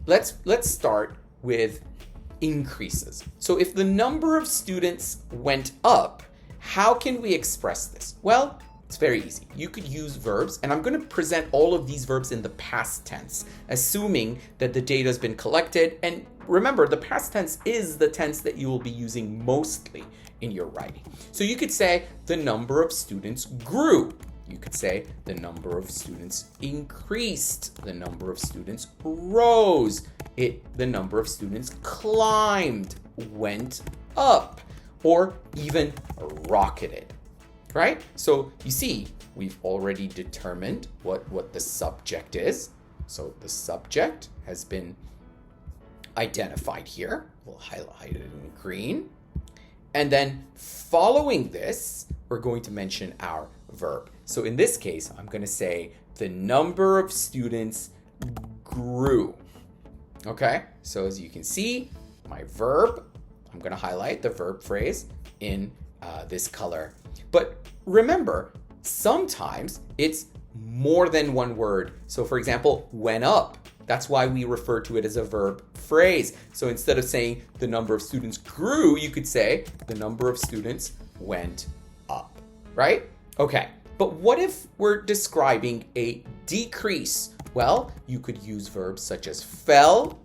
let's start with increases. So if the number of students went up, how can we express this? Well, it's very easy. You could use verbs, and I'm going to present all of these verbs in the past tense, assuming that the data has been collected. And remember, the past tense is the tense that you will be using mostly in your writing. So you could say the number of students grew. You could say the number of students increased. The number of students rose. The number of students climbed, went up, or even rocketed. Right? So you see, we've already determined what the subject is. So the subject has been identified here. We'll highlight it in green. And then following this, we're going to mention our verb. So in this case, I'm going to say the number of students grew. Okay? So as you can see, my verb, I'm going to highlight the verb phrase in this color. But remember, sometimes it's more than one word. So for example, went up. That's why we refer to it as a verb phrase. So instead of saying the number of students grew, you could say the number of students went up, right? Okay, but what if we're describing a decrease? Well, you could use verbs such as fell,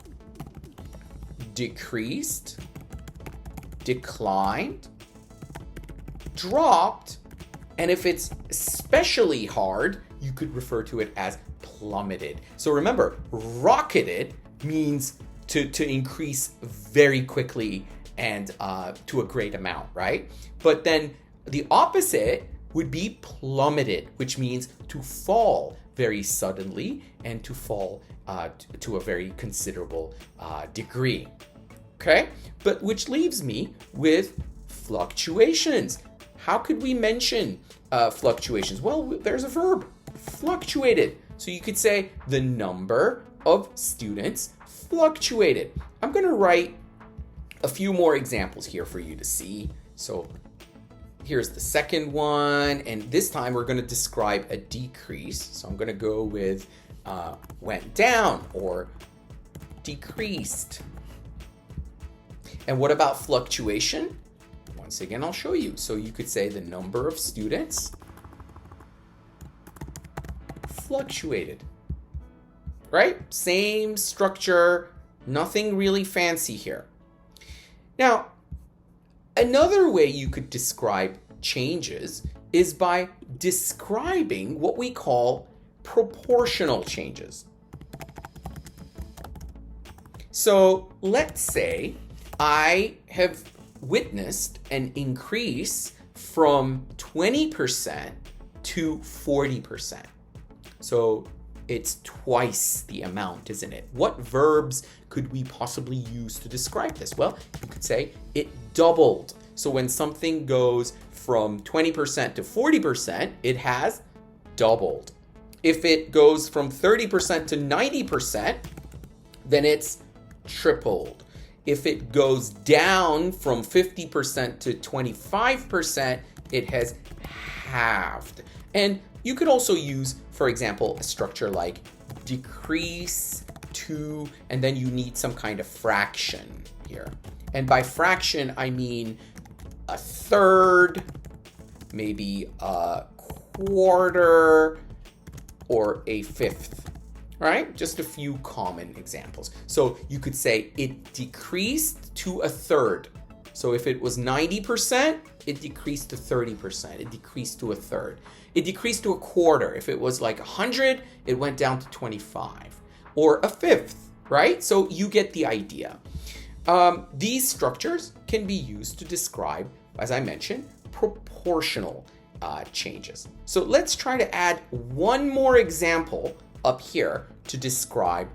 decreased, declined, dropped, and if it's especially hard, you could refer to it as plummeted. So remember, rocketed means to increase very quickly and to a great amount, right? But then the opposite would be plummeted, which means to fall very suddenly and to fall to a very considerable degree. Okay? But which leaves me with fluctuations. How could we mention fluctuations? Well, there's a verb, fluctuated. So you could say the number of students fluctuated. I'm going to write a few more examples here for you to see. So here's the second one, and this time we're going to describe a decrease. So I'm going to go with went down or decreased. And what about fluctuation? Once again, I'll show you. So you could say the number of students fluctuated, right? Same structure, nothing really fancy here. Now, another way you could describe changes is by describing what we call proportional changes. So let's say I have witnessed an increase from 20% to 40%. So it's twice the amount, isn't it? What verbs could we possibly use to describe this? Well, you could say it doubled. So when something goes from 20% to 40%, it has doubled. If it goes from 30% to 90%, then it's tripled. If it goes down from 50% to 25%, it has halved. And you could also use, for example, a structure like decrease to, and then you need some kind of fraction here. And by fraction, I mean a third, maybe a quarter, or a fifth, right? Just a few common examples. So you could say it decreased to a third. So if it was 90%, it decreased to 30%. It decreased to a third. It decreased to a quarter. If it was like 100, it went down to 25. Or a fifth, right? So you get the idea. These structures can be used to describe, as I mentioned, proportional changes. So let's try to add one more example up here to describe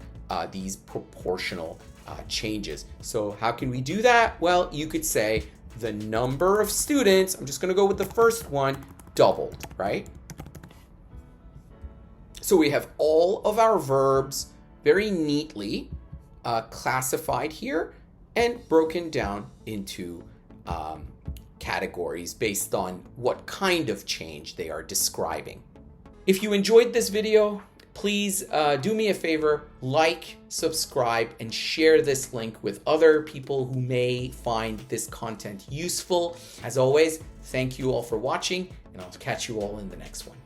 these proportional changes. So how can we do that? Well, you could say the number of students, I'm just going to go with the first one, doubled, right? So we have all of our verbs very neatly classified here and broken down into categories based on what kind of change they are describing. If you enjoyed this video, please do me a favor, like, subscribe, and share this link with other people who may find this content useful. As always, thank you all for watching, and I'll catch you all in the next one.